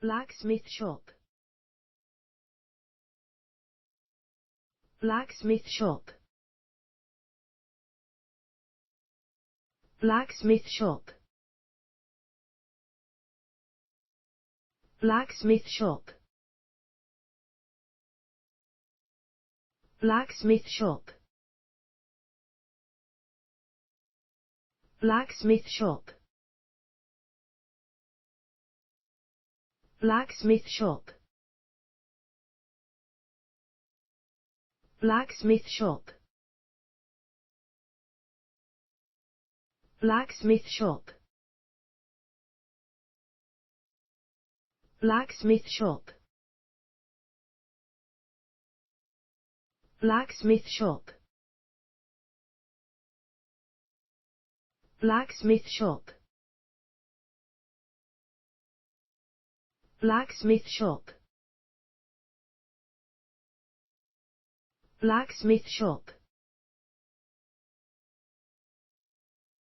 blacksmith shop, blacksmith shop, blacksmith shop, blacksmith shop, blacksmith shop, blacksmith shop, blacksmith shop, blacksmith shop, blacksmith shop, blacksmith shop, blacksmith shop, blacksmith shop, blacksmith shop, blacksmith shop.